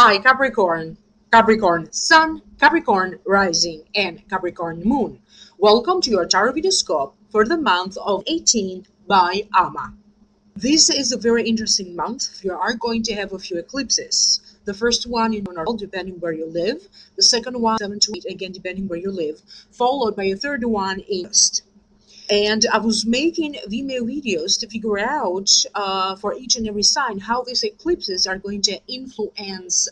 Hi, Capricorn, Capricorn Sun, Capricorn Rising, and Capricorn Moon. Welcome to your Tarot Vidoscope for the month of 18 by Ama. This is a very interesting month. You are going to have a few eclipses. The first one in North, depending where you live. The second one, 7 to 8, again, depending where you live. Followed by a third one in East. And I was making Vimeo videos to figure out for each and every sign how these eclipses are going to influence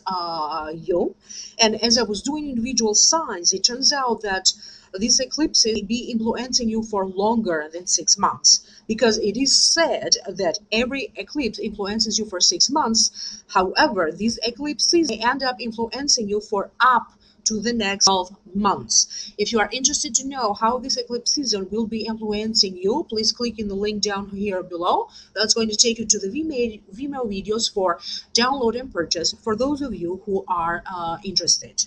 you. And as I was doing individual signs, it turns out that these eclipses may be influencing you for longer than 6 months, because it is said that every eclipse influences you for 6 months. However, these eclipses may end up influencing you for up to the next 12 months. If you are interested to know how this eclipse season will be influencing you, please click in the link down here below. That's going to take you to the Vimeo videos for download and purchase for those of you who are interested.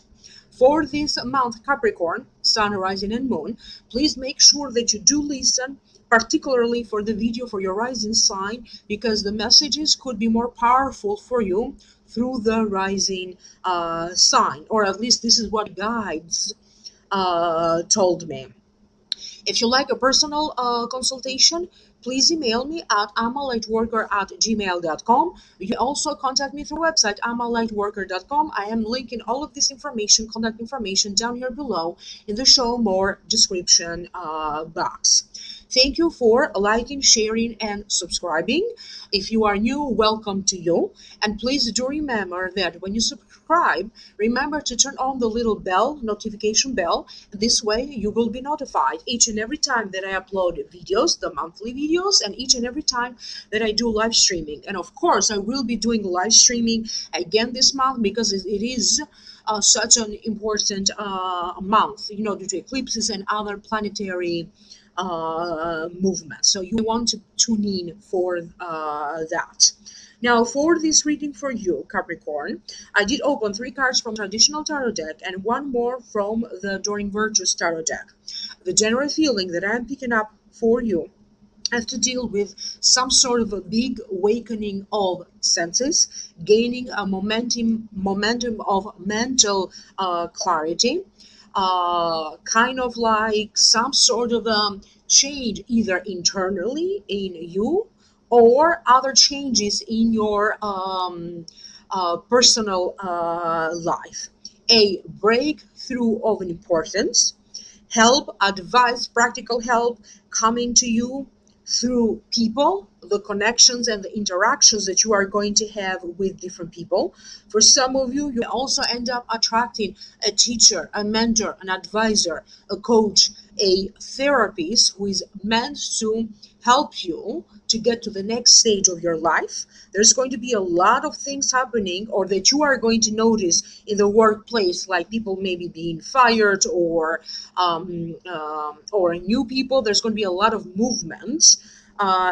For this month, Capricorn, Sun, Rising, and Moon, please make sure that you do listen, particularly for the video for your rising sign, because the messages could be more powerful for you through the rising sign, or at least this is what guides told me. If you like a personal consultation, please email me at amalightworker@gmail.com. You can also contact me through website amalightworker.com. I am linking all of this information, contact information, down here below in the show more description box. Thank you for liking, sharing, and subscribing. If you are new, welcome to you. And please do remember that when you subscribe, remember to turn on the little bell, notification bell. This way you will be notified each and every time that I upload videos, the monthly videos, and each and every time that I do live streaming. And of course, I will be doing live streaming again this month, because it is such an important month, due to eclipses and other planetary movement. So you want to tune in for that. Now, for this reading for you, Capricorn, I did open 3 cards from traditional tarot deck and 1 more from the Adoring Virtues tarot deck. The general feeling that I'm picking up for you has to deal with some sort of a big awakening of senses, gaining a momentum of mental clarity, kind of like some sort of change either internally in you or other changes in your personal life. A breakthrough of importance, help, advice, practical help coming to you through people, the connections and the interactions that you are going to have with different people. For some of you, you also end up attracting a teacher, a mentor, an advisor, a coach, a therapist who is meant to help you to get to the next stage of your life. There's going to be a lot of things happening, or that you are going to notice in the workplace, like people maybe being fired or new people. There's going to be a lot of movement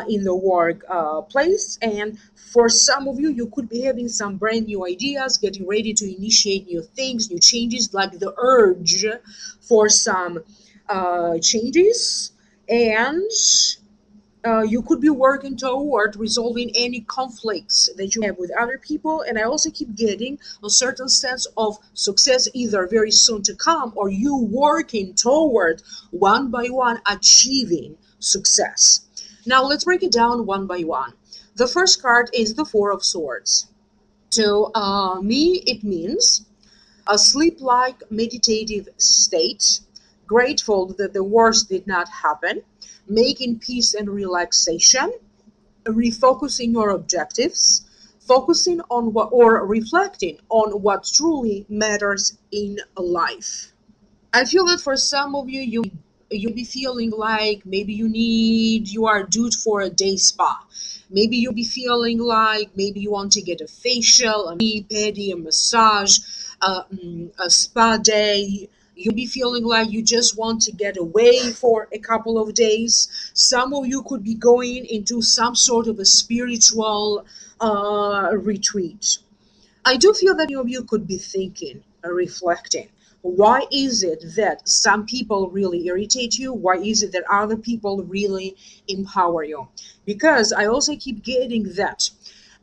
in the workplace, and for some of you, you could be having some brand new ideas, getting ready to initiate new things, new changes, like the urge for some changes, and you could be working toward resolving any conflicts that you have with other people. And I also keep getting a certain sense of success, either very soon to come, or you working toward one by one achieving success. Now let's break it down one by one. The first card is the 4 of Swords. To me, it means a sleep-like meditative state, grateful that the worst did not happen, making peace and relaxation, refocusing your objectives, focusing on what, or reflecting on what truly matters in life. I feel that for some of you, you'll be feeling like maybe you are due for a day spa. Maybe you'll be feeling like maybe you want to get a facial, a pedi, a massage, a spa day. You'll be feeling like you just want to get away for a couple of days. Some of you could be going into some sort of a spiritual retreat. I do feel that many of you could be thinking, reflecting, why is it that some people really irritate you? Why is it that other people really empower you? Because I also keep getting that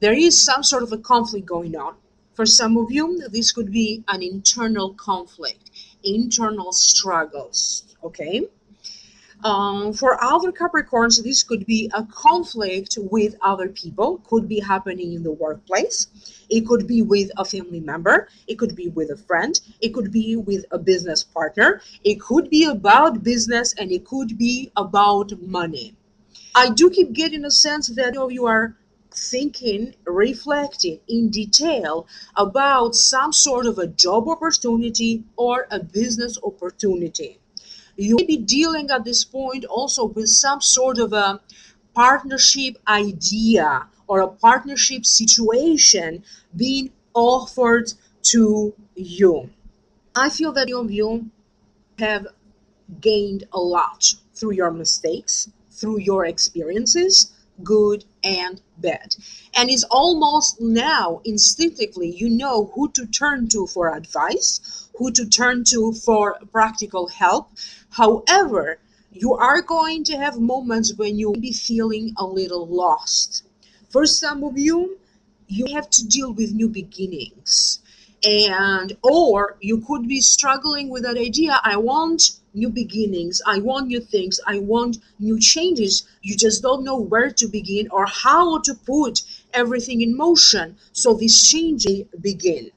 there is some sort of a conflict going on. For some of you, this could be an internal conflict, internal struggles, okay? For other Capricorns, this could be a conflict with other people, could be happening in the workplace. It could be with a family member. It could be with a friend. It could be with a business partner. It could be about business, and it could be about money. I do keep getting a sense that you are thinking, reflecting in detail about some sort of a job opportunity or a business opportunity. You may be dealing at this point also with some sort of a partnership idea or a partnership situation being offered to you. I feel that many of you have gained a lot through your mistakes, through your experiences, good and bad. And it's almost now instinctively you know who to turn to for advice, who to turn to for practical help. However, you are going to have moments when you will be feeling a little lost. For some of you have to deal with new beginnings, and or you could be struggling with that idea. I want new beginnings, I want new things, I want new changes. You just don't know where to begin or how to put everything in motion so these changes begin.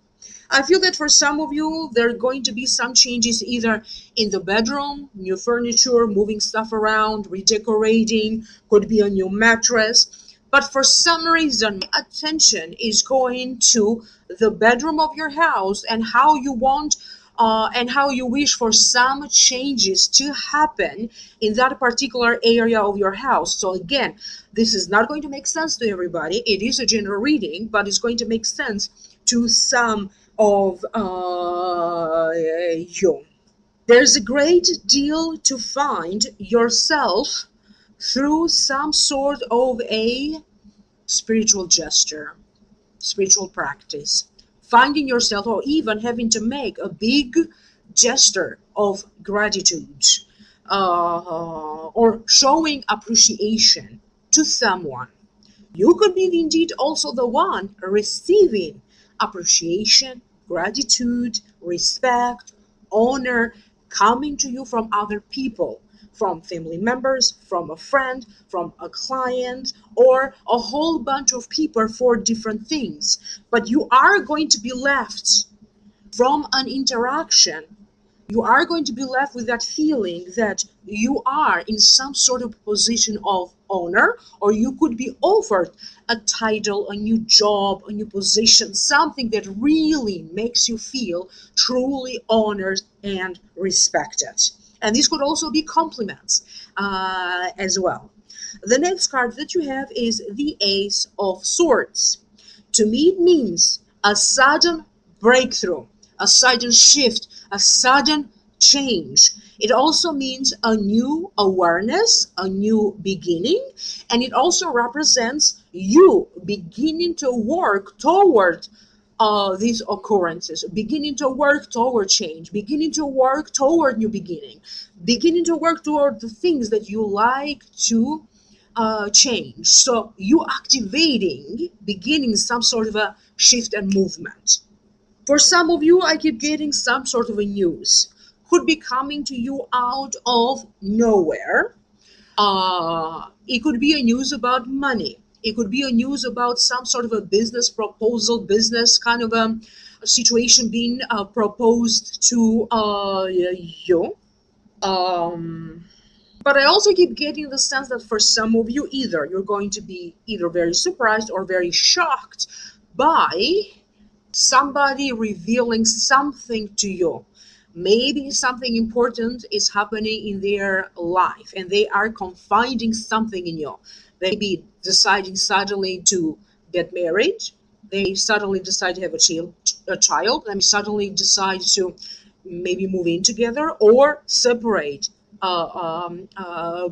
I feel that for some of you, there are going to be some changes either in the bedroom, new furniture, moving stuff around, redecorating, could be a new mattress. But for some reason, attention is going to the bedroom of your house and how you want and how you wish for some changes to happen in that particular area of your house. So again, this is not going to make sense to everybody. It is a general reading, but it's going to make sense to some of you. There's a great deal to find yourself through some sort of a spiritual gesture, spiritual practice, finding yourself or even having to make a big gesture of gratitude or showing appreciation to someone. You could be indeed also the one receiving appreciation, gratitude, respect, honor coming to you from other people, from family members, from a friend, from a client, or a whole bunch of people for different things. But you are going to be left from an interaction, you are going to be left with that feeling that you are in some sort of position of honor, or you could be offered a title, a new job, a new position, something that really makes you feel truly honored and respected. And this could also be compliments as well. The next card that you have is the Ace of Swords. To me, it means a sudden breakthrough, a sudden shift, a sudden change. It also means a new awareness, a new beginning, and it also represents you beginning to work toward these occurrences, beginning to work toward change, beginning to work toward new beginning, beginning to work toward the things that you like to change. So you activating, beginning some sort of a shift and movement. For some of you, I keep getting some sort of a news. Could be coming to you out of nowhere. It could be a news about money. It could be a news about some sort of a business proposal, business kind of a situation being proposed to you. Um, but I also keep getting the sense that for some of you, either you're going to be either very surprised or very shocked by somebody revealing something to you. Maybe something important is happening in their life and they are confiding something in you. They may be deciding suddenly to get married. They suddenly decide to have a child. They may suddenly decide to maybe move in together or separate,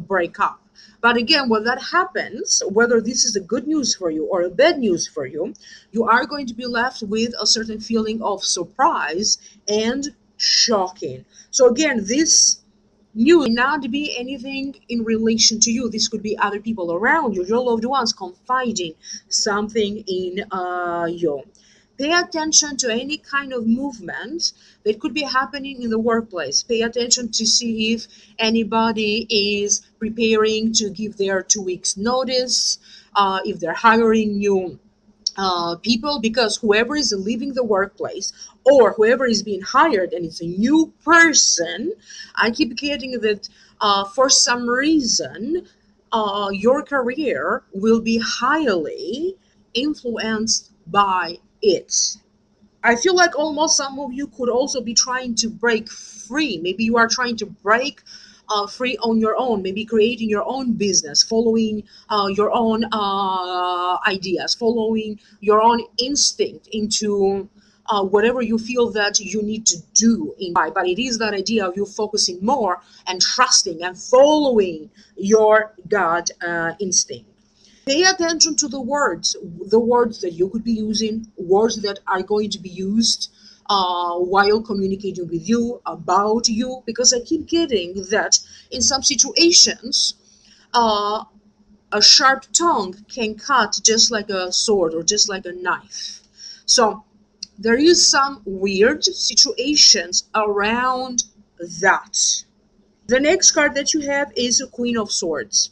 break up. But again, when that happens, whether this is a good news for you or a bad news for you, you are going to be left with a certain feeling of surprise and shocking. So again, this news may not be anything in relation to you. This could be other people around you, your loved ones confiding something in you. Pay attention to any kind of movement that could be happening in the workplace. Pay attention to see if anybody is preparing to give their 2 weeks notice, if they're hiring new people, because whoever is leaving the workplace or whoever is being hired and it's a new person, I keep getting that for some reason your career will be highly influenced by it. I feel like almost some of you could also be trying to break free. Maybe you are trying to break free on your own, maybe creating your own business, following your own ideas, following your own instinct into whatever you feel that you need to do in life. But it is that idea of you focusing more and trusting and following your God instinct. Pay attention to the words that you could be using, words that are going to be used while communicating with you, about you, because I keep getting that in some situations, uh, a sharp tongue can cut just like a sword or just like a knife. So there is some weird situations around that. The next card that you have is a Queen of Swords.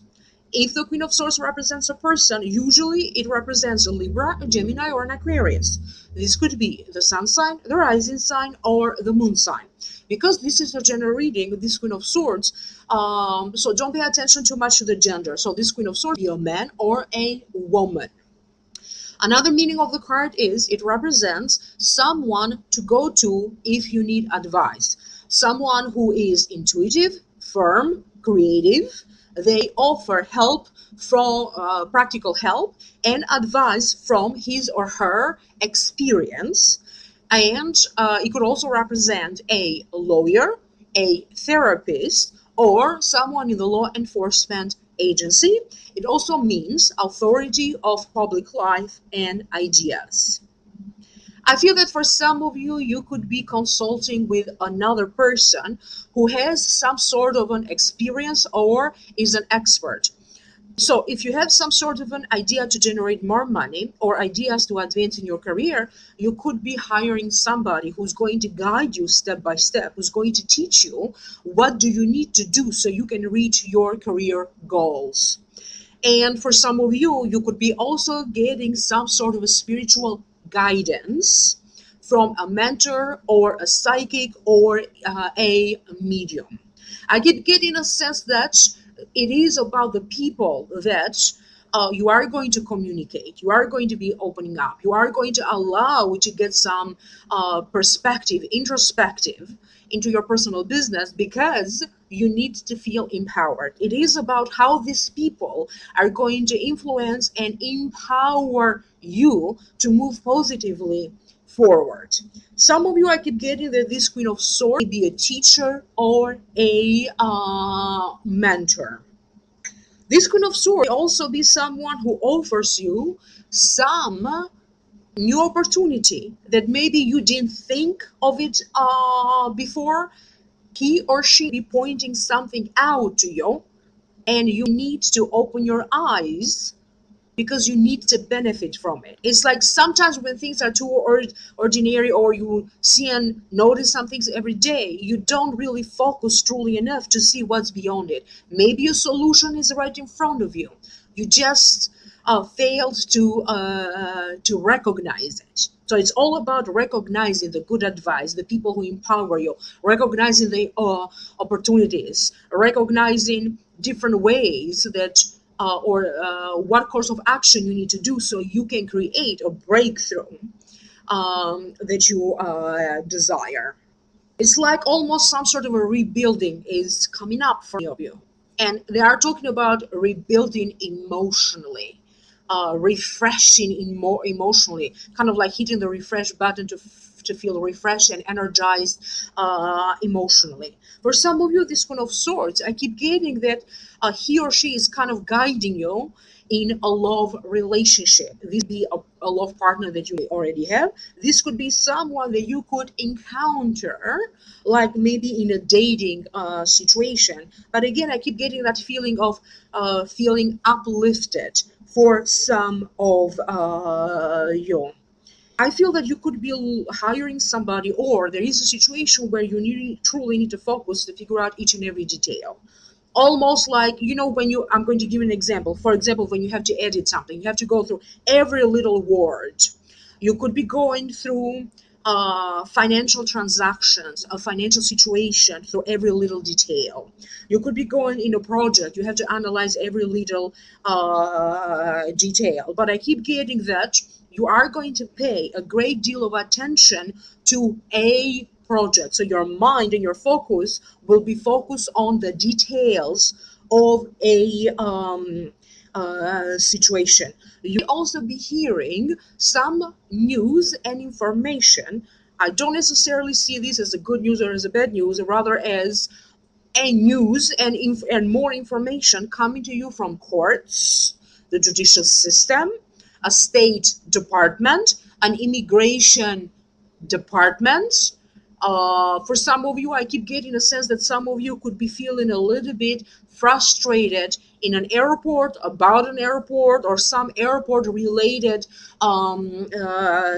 If the Queen of Swords represents a person, usually it represents a Libra, a Gemini, or an Aquarius. This could be the sun sign, the rising sign, or the moon sign. Because this is a general reading, this Queen of Swords, so don't pay attention too much to the gender. So this Queen of Swords be a man or a woman. Another meaning of the card is it represents someone to go to if you need advice. Someone who is intuitive, firm, creative. They offer help from practical help and advice from his or her experience. And it could also represent a lawyer, a therapist, or someone in the law enforcement agency. It also means authority of public life and ideas. I feel that for some of you, you could be consulting with another person who has some sort of an experience or is an expert. So if you have some sort of an idea to generate more money or ideas to advance in your career, you could be hiring somebody who's going to guide you step by step, who's going to teach you what do you need to do so you can reach your career goals. And for some of you, you could be also getting some sort of a spiritual guidance from a mentor or a psychic or a medium. I keep getting a sense that it is about the people that you are going to communicate. You are going to be opening up. You are going to allow to get some perspective, introspective into your personal business because you need to feel empowered. It is about how these people are going to influence and empower you to move positively forward. Some of you, I keep getting that this Queen of Swords may be a teacher or a mentor. This Queen of Swords may also be someone who offers you some new opportunity that maybe you didn't think of it before. He or she be pointing something out to you, and you need to open your eyes because you need to benefit from it. It's like sometimes when things are too ordinary or you see and notice some things every day, you don't really focus truly enough to see what's beyond it. Maybe a solution is right in front of you. You just failed to recognize it. So it's all about recognizing the good advice, the people who empower you, recognizing the opportunities, recognizing different ways that or what course of action you need to do so you can create a breakthrough that you desire. It's like almost some sort of a rebuilding is coming up for many of you. And they are talking about rebuilding emotionally, refreshing emotionally, kind of like hitting the refresh button to feel refreshed and energized emotionally. For some of you, this Queen of Swords, I keep getting that he or she is kind of guiding you in a love relationship. This could be a love partner that you already have. This could be someone that you could encounter, like maybe in a dating situation. But again, I keep getting that feeling of feeling uplifted for some of you. I feel that you could be hiring somebody, or there is a situation where you truly need to focus to figure out each and every detail. Almost like, when I'm going to give you an example. For example, when you have to edit something, you have to go through every little word. You could be going through financial transactions, a financial situation, through every little detail. You could be going in a project, you have to analyze every little detail. But I keep getting that you are going to pay a great deal of attention to a project. So your mind and your focus will be focused on the details of a situation. You will also be hearing some news and information. I don't necessarily see this as a good news or as a bad news, rather as a news and more information coming to you from courts, the judicial system, a state department, an immigration department. For some of you, I keep getting a sense that some of you could be feeling a little bit frustrated in an airport, about an airport, or some airport related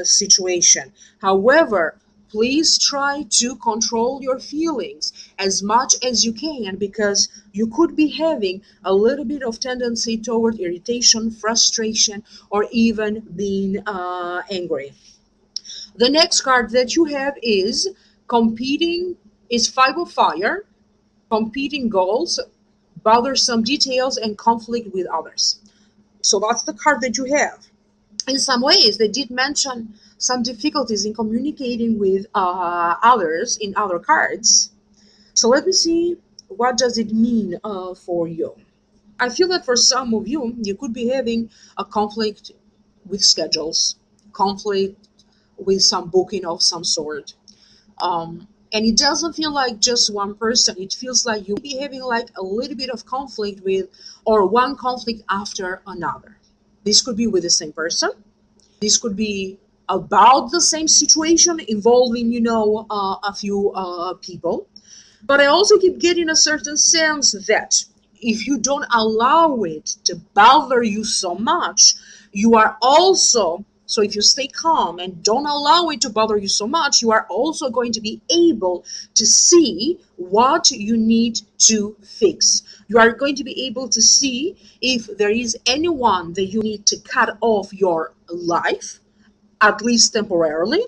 situation. However, please try to control your feelings as much as you can, because you could be having a little bit of tendency toward irritation, frustration, or even being angry. The next card that you have is competing, is Five of Fire, competing goals, bothersome details, and conflict with others. So that's the card that you have. In some ways, they did mention some difficulties in communicating with others in other cards. So let me see, what does it mean for you? I feel that for some of you, you could be having a conflict with schedules, conflict with some booking of some sort. And it doesn't feel like just one person. It feels like you be having like a little bit of conflict with, or one conflict after another. This could be with the same person. This could be about the same situation involving, a few people. But I also keep getting a certain sense that if you don't allow it to bother you so much, you are also, so if you stay calm and don't allow it to bother you so much, you are also going to be able to see what you need to fix. You are going to be able to see if there is anyone that you need to cut off your life, at least temporarily,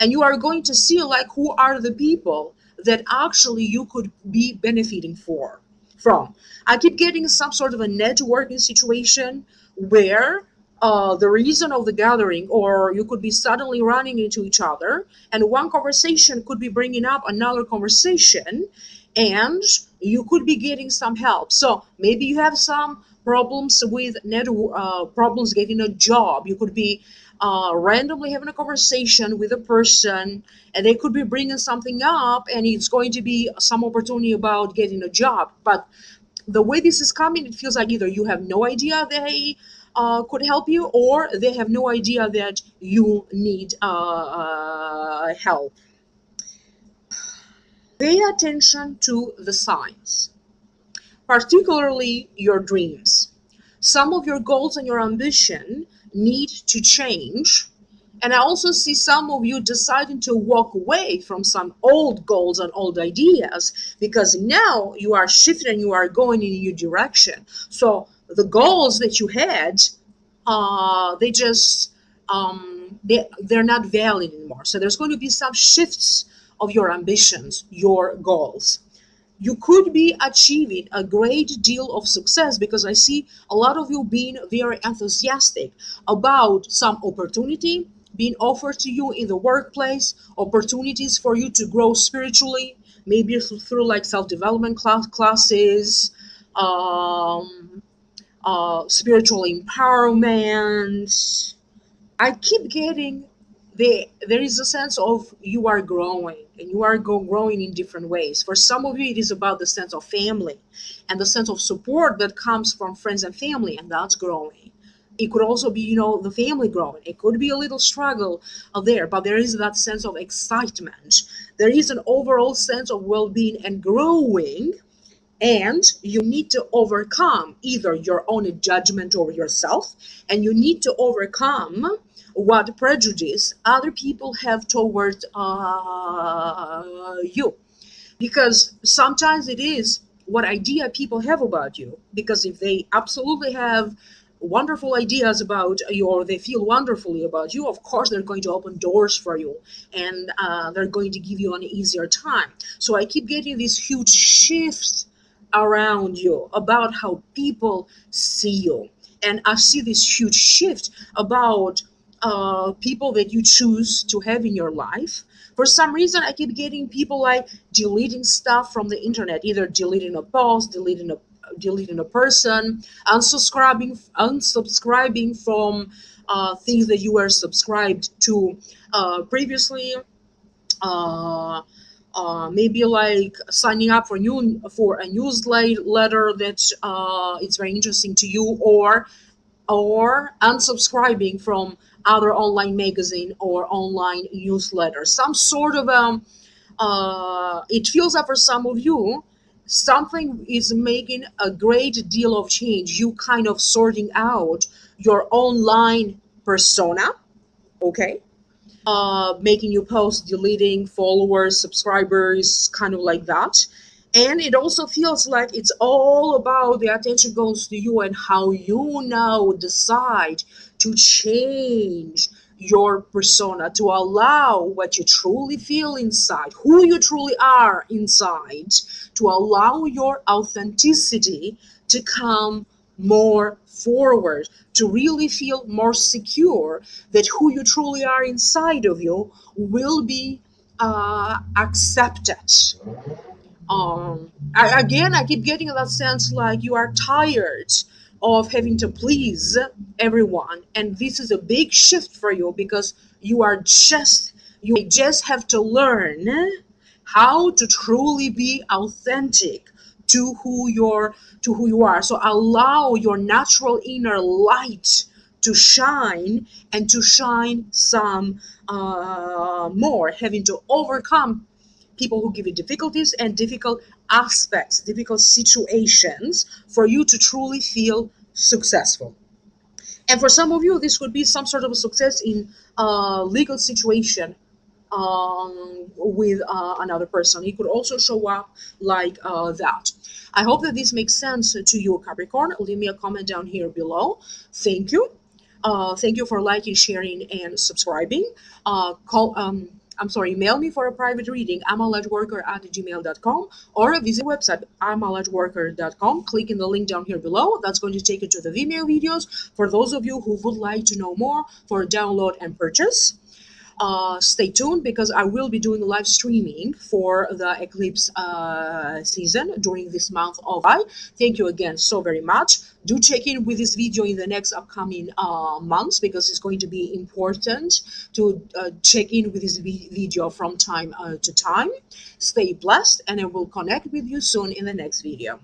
and you are going to see like who are the people that actually you could be benefiting from. I keep getting some sort of a networking situation where the reason of the gathering, or you could be suddenly running into each other, and one conversation could be bringing up another conversation, and you could be getting some help. So maybe you have some problems with problems getting a job. You could be randomly having a conversation with a person, and they could be bringing something up, and it's going to be some opportunity about getting a job. But the way this is coming, it feels like either you have no idea they could help you, or they have no idea that you need help. Pay attention to the signs, particularly your dreams. Some of your goals and your ambition need to change. And I also see some of you deciding to walk away from some old goals and old ideas, because now you are shifting and you are going in a new direction. So the goals that you had, they just they're not valid anymore. So there's going to be some shifts of your ambitions, your goals. You could be achieving a great deal of success, because I see a lot of you being very enthusiastic about some opportunity being offered to you in the workplace, opportunities for you to grow spiritually, maybe through like self-development classes, um, spiritual empowerment. I keep getting there is a sense of you are growing, and you are growing in different ways. For some of you, it is about the sense of family and the sense of support that comes from friends and family, and that's growing. It could also be, the family growing. It could be a little struggle there, but there is that sense of excitement. There is an overall sense of well-being and growing, and you need to overcome either your own judgment over yourself, and you need to overcome what prejudice other people have toward you, because sometimes it is what idea people have about you. Because if they absolutely have wonderful ideas about you, or they feel wonderfully about you, of course they're going to open doors for you, and they're going to give you an easier time. So I keep getting these huge shifts around you about how people see you, and I see this huge shift about people that you choose to have in your life. For some reason, I keep getting people like deleting stuff from the internet, either deleting a post, deleting a person, unsubscribing from things that you were subscribed to previously. Uh, Maybe like signing up for a newsletter that it's very interesting to you, or unsubscribing from other online magazine or online newsletter. Some sort of it feels like for some of you, something is making a great deal of change. You kind of sorting out your online persona, okay? Making new posts, deleting followers, subscribers, kind of like that. And it also feels like it's all about the attention goes to you, and how you now decide to change your persona to allow what you truly feel inside, who you truly are inside, to allow your authenticity to come more forward, to really feel more secure that who you truly are inside of you will be accepted. Again, I keep getting that sense like you are tired of having to please everyone, and this is a big shift for you, because you just have to learn how to truly be authentic to who you are. So allow your natural inner light to shine, and to shine some more, having to overcome people who give you difficulties and difficult aspects, difficult situations, for you to truly feel successful. And for some of you, this would be some sort of a success in a legal situation with another person. It could also show up like that. I hope that this makes sense to you, Capricorn. Leave me a comment down here below. Thank you. Thank you for liking, sharing, and subscribing. Mail me for a private reading, amalightworker@gmail.com, or visit the website, amalightworker.com. Click in the link down here below. That's going to take you to the Vimeo videos for those of you who would like to know more for download and purchase. Stay tuned, because I will be doing live streaming for the eclipse season during this month of July. Thank you again so very much. Do check in with this video in the next upcoming months, because it's going to be important to check in with this video from time to time. Stay blessed, and I will connect with you soon in the next video.